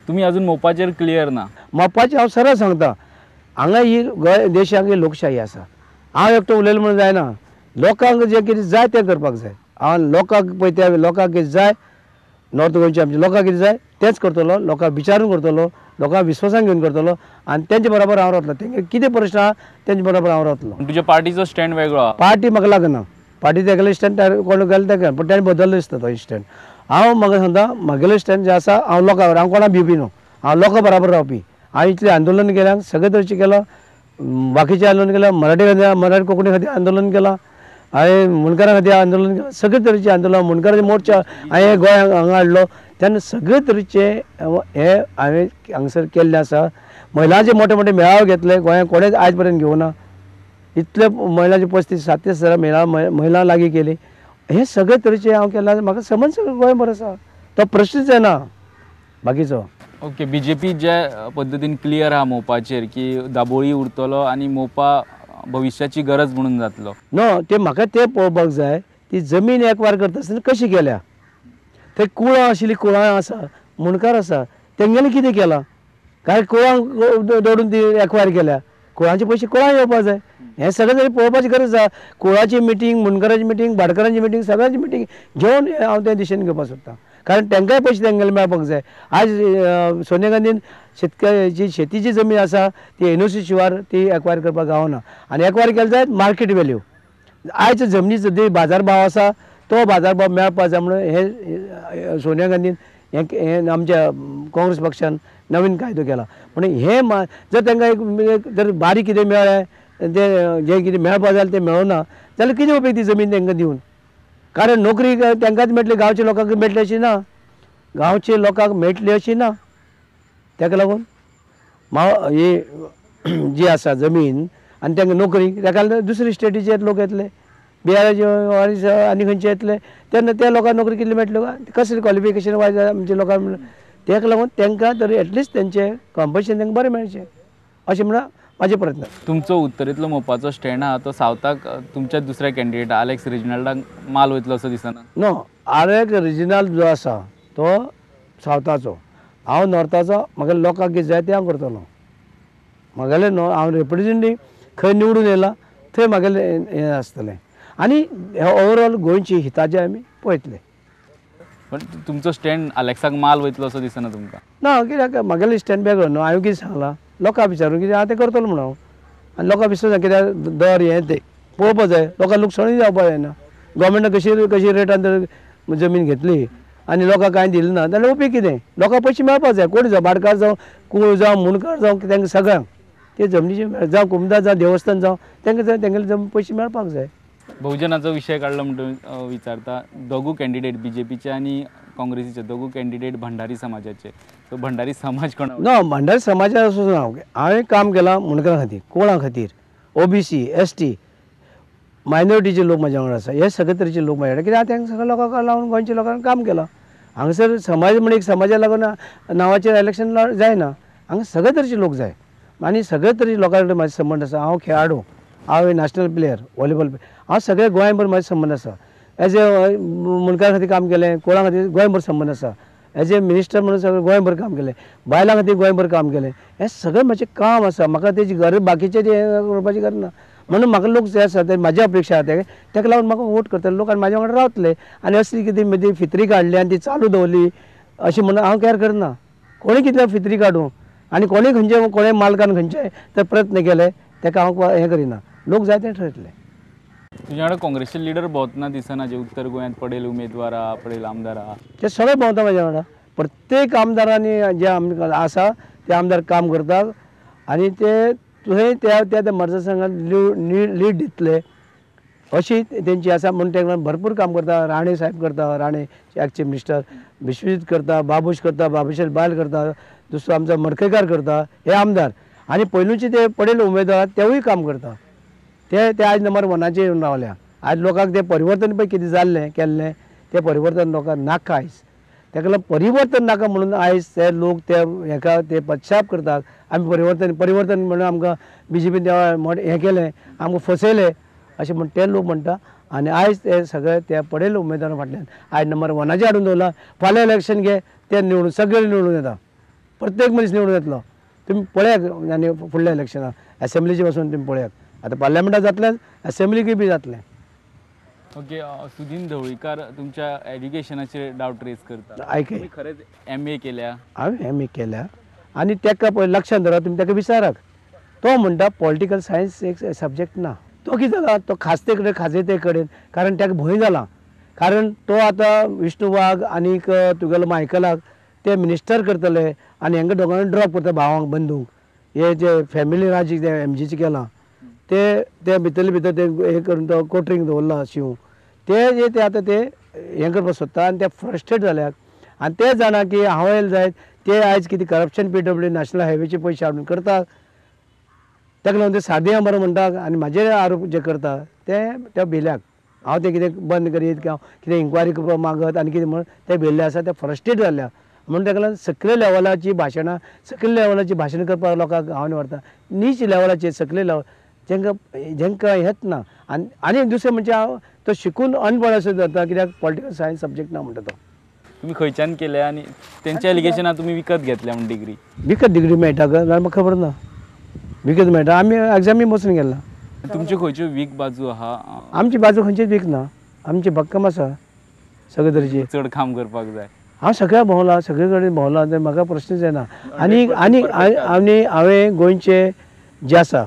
तुम्ही अजून मोपाचेर क्लियर ना? मोपाचें हांव सरळ सांगता, हांगा ही गोंय देशाक ही लोकशाही आसा. हांव एकटो उलयलो म्हणून जायना. लोकांक जें कितें जाय तें करपाक जाय. हांव लोकांक पळय त्या लोकांक कितें जाय, नॉर्थ गोंयच्या आमच्या लोकांक कितें जाय तेंच करतलो, लोकांक विचारून करतलो, लोकांक विश्वासान घेवन करतलो आनी तेंचे बरोबर हांव रावतलो. तेंगे कितें प्रश्न आहा तेंचे बरोबर हांव रावतलो. तुझ्या पार्टीचो स्टँड वेगळो आहा? पार्टी म्हाका लागना. पार्टी तेगेलो स्टँड कोण गेलो तेका, पूण ताणें बदललो दिसता तो स्टँड. हांव म्हाका सांगता म्हागेलो स्टँड जे आसा हांव लोकां हांव कोणा भिवपी न्हू. हांव लोकां बरोबर रावपी. हांव इतलें आंदोलन केलां, सगळे तरेचें केलां, बाकीचें आंदोलन केलां, मराठी कोंकणी खातीर आंदोलन केलां, हांवें मुणकारां खातीर आंदोलन केलां, सगळे तरेचें आंदोलन, मुणकारांचो मोर्चा हांवें गोंयांत हांगा हाडलो. तेन्ना सगळे तरेचे हे हांवें हांगसर केल्लें आसा. महिलांचे मोठे मोठे मेळावे घेतले, गोंयांत कोणेच आयज पर्यंत घेवना. इतले महिलांची 35-37 महिला लागीं केली. हे सगळे तरेचे हांव केलां. म्हाका समज सगळें गोंयभर आसा, तो प्रश्नच येना बाकीचो. ओके, बीजेपी ज्या पद्दतीन क्लियर आहा मोपाचेर की दाबोळी उरतलो आनी मोपा भविश्याची गरज म्हणून जातलो नो, ते म्हाका ते पळोवपाक जाय. ती जमीन एकवार करता आसतना कशी केल्या. थंय कुळां आशिल्लीं, कुळां आसा, मुणकार आसा, तेंगेलें कितें केलां? काय कुळांक दवरून ती एकवार केल्या? कुळांचे पयशे कुळां येवपाक जाय. हें सगळें तरी पळोवपाची गरज आसा. कुळाची मिटींग, मुणकाराची मिटींग, भाटकारांची मिटींग, सगळ्यांची मिटींग घेवन हांव त्या दिशेन घेवपाक सोदतां. कारण तांकांय पयशे तेंगेले मेळपाक जाय. आज सोनिया गांधीन शेतकाराची शेतीची जमीन आसा ती NOC शिवार ती एक्वायर करपाक गावना. आनी एक्वायर केले जायत मार्केट वेल्यू. आयज जमनीचो जे बाजार भाव आसा तो बाजार भाव मेळपाक जाय म्हणून हे सोनिया गांधीन हे आमच्या काँग्रेस पक्षान नवीन कायदो केला. म्हणून हे जर तांकां एक जर बारीक कितें मेळ्ळें ते जें कितें मेळपाक जाय तें मेळना जाल्यार कितें उपेग ती जमीन तांकां दिवन. कारण नोकरी तांकांच मेळटली, गांवच्या लोकांक मेळटली अशी ना. गांवच्या लोकांक मेळटली अशी ना. ताका लागून ही जी आसा जमीन आनी तांकां नोकरी, ताका लागून दुसरे स्टेटीचे लोक येतले, बिहाराचे आनी खंयचे येतले, तेन्ना त्या लोकांक नोकरी कितली मेळटल्यो काय? कसलें क्वॉलिफिकेशन वायज आमच्या लोकांक. ताका लागून तांकां तरी एटलिस्ट तेंचें कॉम्पन्सेशन तांकां बरें मेळचें अशें म्हणून म्हाजे प्रयत्न. तुमचो उत्तरेंतलो मोपाचो स्टँड आहा तो सावथाक तुमच्या दुसऱ्या कॅन्डिडेट आलेक्स रेजिनाल्डाक माल वयतलो असो दिसना? नो, आलेक्स रेजिनाल्ड जो आसा तो सावथाचो, हांव नॉर्थाचो. म्हाका लोकांक कितें जाय तें हांव करतलो. म्हागेलें न्हू, हांव रिप्रेझेंटेटीव खंय निवडून येयला थंय म्हागेलें हें आसतलें आनी ओवरऑल गोंयची हिताचें आमी पळयतले. पण तुमचो स्टँड आलेक्साक माल वयतलो असो दिसना तुमकां? ना, कित्याक म्हागेलें स्टँड वेगळो न्हू. हांवें कितें सांगलां लोकांक विचारून कितें हांव तें करतलो म्हणून हांव. आनी लोकांक विश्वास कित्याक दर हें तें पळोवपाक जाय. लोकांक लुकसाणूय जावपाक जायना. गव्हर्मेंटान कशी रेटान तर जमीन घेतली आनी लोकांक कांय दिलें ना जाल्यार उपेग कितें? लोकांक पयशे मेळपाक जाय. कोण जावं, भाटकार जावं, कुळ जावं, मुणकार जावं, तांकां सगळ्यांक ते जमनीचे जावं, कुमदार जावं, देवस्थान जावं, तांकां जाय तेंगेले जमीन पयशे मेळपाक जाय. बहुजनाचो विशय काडलो म्हणटून विचारता, दोगू कॅन्डिडेट बीजेपीचे आनी काँग्रेसीचे दोगू कॅन्डिडेट भंडारी समाजाचे. सो भंडारी समाज कोण? ना, भंडारी समाजा वचून हांवें काम केलां मुणकारां खातीर, कोळां खातीर, OBC, ST, मायनॉरिटीचे लोक म्हाज्या वांगडा आसा. हे सगळे तरेचे लोक म्हाजे कडेन, कित्याक तांकां सगळ्या लोकांक लागून गोंयच्या लोकांक काम केलां. हांगासर समाज म्हणून एक समाजा लागून नांवाचेर इलेक्शन जायना. हांगा सगळे तरेचे लोक जाय आनी सगळे तरेचे लोकां कडेन म्हाजे संबंद आसा. हांव खेळाडू, हांव नॅशनल प्लेयर, व्हॉलीबॉल प्लेयर, हांव सगळे गोंयभर म्हाजे संबंद आसा. एज ए मुणकारा खातीर काम केलें, कोळां खातीर गोंयभर संबंद आसा. एज ए मिनिस्टर म्हणून सगळें गोंयभर काम केलें, बायलां खातीर गोंयभर काम केलें. हें सगळें म्हजें काम आसा. म्हाका तेजी गरज बाकीचें करपाची गरज ना. म्हणून म्हाका लोक जे आसा ते म्हाजी अपेक्षा आसा ताका लागून म्हाका वोट करतले लोक आनी म्हाज्या वांगडा रावतले. आनी असली कितें मदीं फित्री काडली आनी ती चालू दवरली अशें म्हणून हांव केअर करना. कोणी कितल्या फित्री काडूं आनी कोणी खंयचे कोणें मालकान खंयचे तर प्रयत्न केले ताका हांव हें करिना. लोक जाय तें ठरयतले. तुज्या वांगडा काँग्रेसचे लिडर भोंवतना दिसना, जे उत्तर गोंयांत पडेल उमेदवार आहा, पडेल आमदार आहा? ते सगळे भोंवता म्हाज्या वांगडा. प्रत्येक आमदारांनी जे आमकां आसा ते आमदार काम करतात आनी ते थंय त्या मतदारसंघात लीड दितले अशी तेंची आसा. म्हणून ते भरपूर काम करता. राणे साहेब करता, राणे चीफ मिनिस्टर, विश्वजीत करता, बाबूश करता, बाबूशाल बायल करता, दुसरो आमचो मडकयकार करता, हे आमदार. आनी पयलूचे ते पडेल उमेदवार तेवूय काम करता. ते आज नंबर 1चेर येवन रावल्या. आज लोकांक ते परिवर्तन पळय कितें जाल्लें केल्लें तें परिवर्तन लोकांक नाका आयज. ताका लागून परिवर्तन नाका म्हणून आयज ते लोक ते हेका ते पश्चाप करतात. आमी परिवर्तन म्हणून आमकां BJPन हें केलें, आमकां फसयलें अशें म्हण ते लोक म्हणटा. आनी आयज ते सगळे त्या पडेल उमेदवारा फाटल्यान आयज नंबर 1चेर हाडून दवरला. फाल्यां इलेक्शन घे ते निवडून सगळे निवडून येता. प्रत्येक मनीस निवडून येतलो. तुम्ही पळयात आनी फुडल्या इलेक्शनाक असेंब्लीचे पासून तुम्ही पळयात. आतां पार्लमेंटात जातलें, असेंब्लीकूय बी जातलें. ओके, सुदीन ढवळीकर तुमच्या एज्युकेशनाचेर डावट रेज करता. आयके तुम्ही खरेंच MA केल्या? हांवें MA केल्या आनी तेका पळय लक्षांत धरा, तुमी तेका विचारात. तो म्हणटा पॉलिटिकल सायन्स एक सब्जेक्ट ना. तो कितें जाला, तो खासते कडेन खाजेते कडेन, कारण तेका भंय जाला. कारण तो आतां विष्णू वाघ आनीक तुगेलो मायकलाक ते मिनिस्टर करतले आनी हांकां दोगांक ड्रॉप करता, भावांक बंदूक. हे जे फॅमिली राज जे MGचे केलां ते भितरले भितर ते हे करून तो कोटरींग दवरला शिव ते आतां ते हें करपाक सोदता आनी ते फ्रस्ट्रेट जाल्यात. आनी ते जाणा की हांव येयले जायत ते आयज कितें करप्शन PWD नॅशनल हायवेचे पयशे हाडून करता. ताका लागून ते सादिया बरो म्हणटा आनी म्हाजे आरोप जे करता ते भिल्याक हांव ते कितें बंद करीत किंवा कितें इन्क्वायरी करपाक मागत आनी कितें म्हण ते भिल्ले आसा, ते फ्रस्ट्रेट जाल्ल्या. म्हणून ताका लागून सकले लेवलाची भाशणां करपाक लोकांक हांव व्हरता. नीच लेवलाचेर सकले लेवल जेंकां हेच ना. आनी दुसरें म्हणजे हांव तो शिकून अनपड असो जाता, कित्याक पॉलिटिकल सायन्स सब्जेक्ट ना म्हणटा तो. तुम्ही खंयच्यान केल्या आनी तेंच्या एलिगेशनां तुमी विकत घेतल्या म्हण डिग्री? विकत डिग्री मेळटा काय म्हाका खबर ना. विकत मेळटा, आमी एग्जामी बसून गेला. तुमच्यो खंयच्यो वीक बाजू आहा? आमची बाजू खंयचीच वीक ना, आमची भक्कम आसा सगळे तरेची. चड काम करपाक जाय. हांव सगळ्या भोंवला, सगळे कडेन भोंवला, ते म्हाका प्रश्नच येना. आनी हांवें गोंयचे जे आसा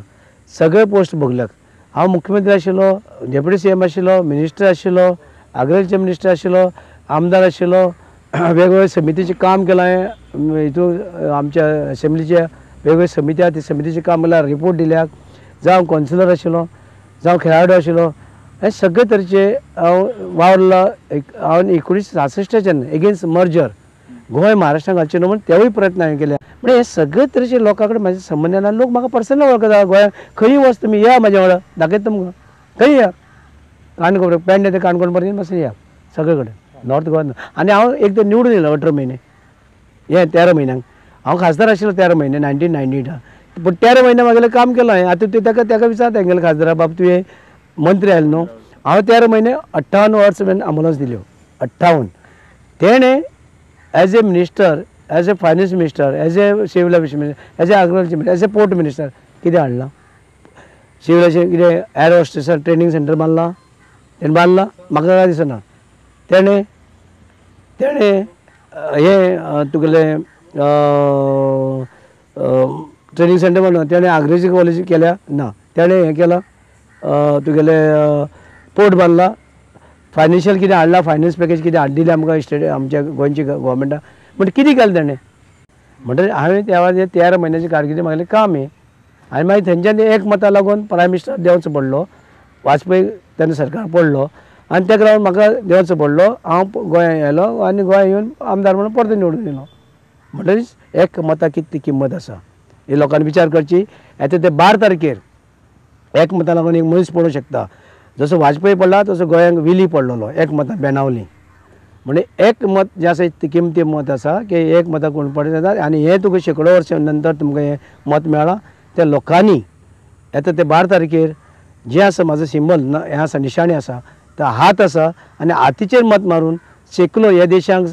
सगळे पोस्ट भोगल्यात. हांव मुख्यमंत्री आशिल्लो, डेप्युटी CM आशिल्लो, मिनिस्टर आशिल्लो, आग्रिकल्चर मिनिस्टर आशिल्लो, आमदार आशिल्लो, वेगवेगळ्या समितीचें काम केलां हांवें. हितून आमच्या असेंब्लीच्या वेगवेगळ्या समिती आहा, ते समितीचें काम केल्यार रिपोर्ट दिल्यात. जावं कौन्सिलर आशिल्लो, जावं खेळाडू आशिल्लो, हे सगळे तरेचे हांव वावरला. हांवें 1966च्यान एगेन्स्ट मर्जर गोंय महाराष्ट्रान घालचें न्हू म्हणून तेवूय प्रयत्न हांवें केले. म्हणजे हे सगळे तरेचे लोकां कडेन म्हाजे संबंद आसा. लोक म्हाका पर्सनल वळखता. गोंयांत खंयी वच तुमी या म्हाज्या वांगडा, दाखयता तुमकां. खंय या काणकोण पेडणे ते काणकोण पर्यंत पासून या सगळे कडेन नॉर्थ गोवान. आनी हांव एक तर निवडून येयलो 18 म्हयने, हे 13 म्हयन्यांक. हांव खासदार आशिल्लो 13 म्हयने 1998. पूण 13 म्हयने म्हागेलें काम केलां हांवें. आतां तेका विचारता हेंगेले खासदारा, बाब तुवें मंत्री आयलो न्हू. हांव 13 म्हयने 58 वर्स आंबुलन्स दिल्यो. 58. तेणें as a minister, as A finance minister, as a civil aviation minister, as a agriculture minister, as a port minister कितें हाडलां? सिव्हीलाचें कितें एअर होस्टेसार ट्रेनिंग सेंटर बांदलां? तेणें बांदलां? म्हाका काय दिसना. तेणें हे तुगेलें ट्रेनिंग सेंटर बांदलां. तेणें एग्रिकल्चर कॉलेज केल्या ना. तेणें हें केलां तुगेले पोर्ट बांदला. फायनान्शियल कितें हाडलां, फायनान्स पॅकेज कितें हाड दिलें आमकां स्टेट आमच्या गोंयची गव्हर्मेंटान. म्हणजे कितें केलें तेणें म्हणटकीर हांवें त्या वेळार 13 म्हयन्याची कारकिर्दी म्हागेलें काम हें. आनी मागीर थंयच्यान एक मतां लागून प्रायम मिनिस्टर देंवचो पडलो. वाजपेयी तेन्ना सरकार पडलो आनी ताका लागून म्हाका देंवचो पडलो. हांव गोंयांत येयलो आनी गोंयांत येवन आमदार म्हणून परतो निवडून येयलो. म्हणटकीर एक मतां कितें किंमत आसा हे लोकांनी विचार करची. येता ते 12 तारखेर एक मतां लागून एक मनीस पडूंक शकता. जसो वाजपेयी पडला तसो गोंयांक विली पडलेलो एक मतां बेनावली. म्हणजे एक मत जे आसा ती किमती मत आसा की एक मतां कोण पडत येता. आनी हें तुका शेकडो वर्सां नंतर तुमकां हें मत मेळ्ळां. त्या लोकांनी येता ते 12 तारखेर जें आसा म्हाजो सिंबल हें आसा, निशाणी आसा, तो हात आसा आनी हातीचेर मत मारून सेक्युलर ह्या देशांक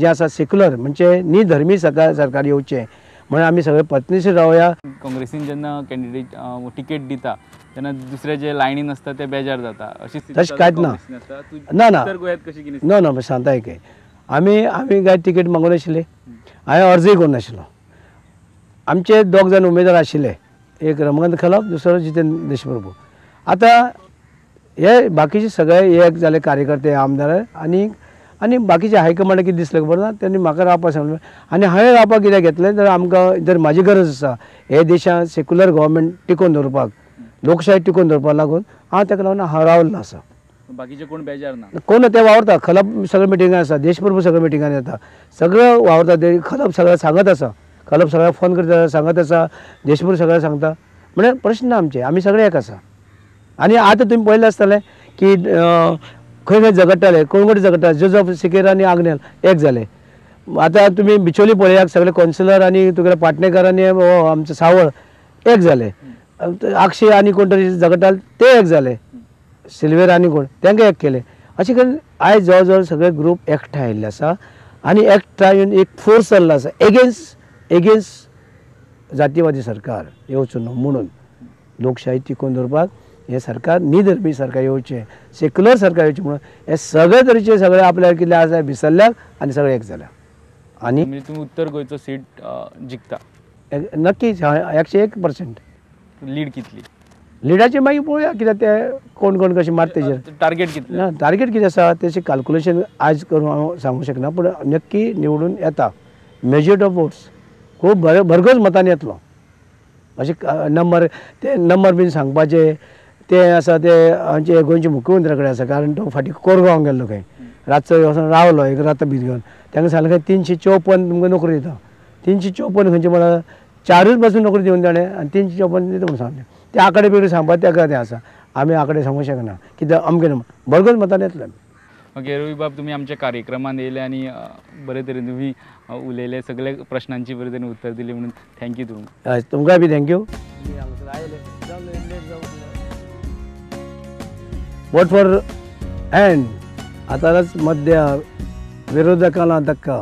जें आसा सेक्युलर म्हणजे निधर्मी सरकार येवचें म्हणून आमी सगळे पत्नीशीर रावया. काँग्रेसीन जेन्ना कॅन्डिडेट तिकेट दिता तेन्ना दुसरे जे लायनीन आसता ते बेजार जाता अशी तशें कांयच ना. ना गोंयांत कशी कितें? ना सांगता एक आमी काय तिकेट मागून नाशिल्ली. हांवें अर्जय करूं नाशिल्लो. आमचे 2 जाण उमेदवार आशिल्ले, एक रमाकांत खलप, दुसरो जितेंद्र देशप्रभू. आतां हे बाकीचे सगळे एक जाले कार्यकर्ते आमदार आनी बाकीचे हायकमांडाक कितें दिसलें खबर ना. तेणी म्हाका रावपाक सांगलें आनी हांवें रावपाक कित्याक घेतलें तर आमकां जर म्हाजी गरज आसा हे देशांत सेक्युलर गव्हर्मेंट टिकोवन दवरपाक, लोकशाय टिकोवन दवरपाक लागून हांव ताका लागून हांव रावल्लो आसा. बाकीचे कोण बेजार ना? कोण ते वावरता. खलप सगळे मिटिंगां आसा, देशप्रभू सगळे मिटिंगांनी येता, सगळं वावरता. ते खलप सगळ्या सांगत आसा, खलप सगळ्या फोन करता सांगत आसा, देशप्रभू सगळ्या सांगता. म्हणजे प्रश्न ना आमचे, आमी सगळे एक आसा. आनी आतां तुमी पळयलें आसतलें की खंय खंय झगडटाले, कोण झगडटा, जोजफ सिकेर आनी आग्नेल एक जाले. आतां तुमी बिचोली पळयात, सगळे कौन्सिलर आनी तुगेले पाटणेकर आनी आमचे सावळ एक जाले. अक्षय आनी कोण तरी झगडटाले ते एक जाले. सिल्वेर आनी कोण तांकां एक केले. अशें करून आयज जवळ जवळ सगळे ग्रूप एकठांय आयिल्ले आसा आनी एकठांय येवन एक फोर्स जाल्लो आसा एगेन्स्ट एगेन्स्ट जातीवादी सरकार येवचो न्हू म्हणून लोकशाही टिकोवन दवरपाक हें सरकार निधर्मी सरकार येवचें, सेक्युलर सरकार येवचें म्हणून हे सगळे तरेचे सगळे आपल्याक कितें आसा विसरल्यात आनी सगळे एक जाल्या. आनी म्हणजे तुम्ही उत्तर गोंयचो सीट जिखता, नक्कीच 101%. लीड कितली, लिडाचे मागीर पळोवया कित्याक ते कोण कोण कशें मारता तेजेर. टार्गेट कितले? ना टार्गेट कितें आसा तेचें कॅल्क्युलेशन आज करून हांव सांगूंक शकना, पूण नक्की निवडून येता. मेजॉरिटी ऑफ वोट्स खूब भरघोस मतांनी येतलो. अशें नंबर बीन सांगपाचे ते आसा ते आमचे गोंयचे मुख्यमंत्री कडेन आसा, कारण तो फाटीं कोरगांव गेल्लो खंय रातचो वचून रावलो एक रात भितर घेवन. तांकां सांगलें खंय 354 तुमकां नोकरी दिता. 354 खंयचे म्हळ्यार 4च पासून नोकरी दिवन ताणें आनी 354 दिता म्हणून सांगलें. ते आंकडे बिकडे सांगपाक तेका तें आसा, आमी आंकडे सांगूंक शकना कित्याक अमकें भरघोस मतांनी येतले. ओके रवी बाब, तुम्ही आमच्या कार्यक्रमात येयले आणि बरे तरेन तुम्ही उलयले, सगळे प्रश्नांची बरे तरेन उत्तर दिली म्हणून थँक्यू तुम्ही. तुमकां बी थँक्यू. वोट फॉर एंड आतांच मध्य विरोधकांना धक्का.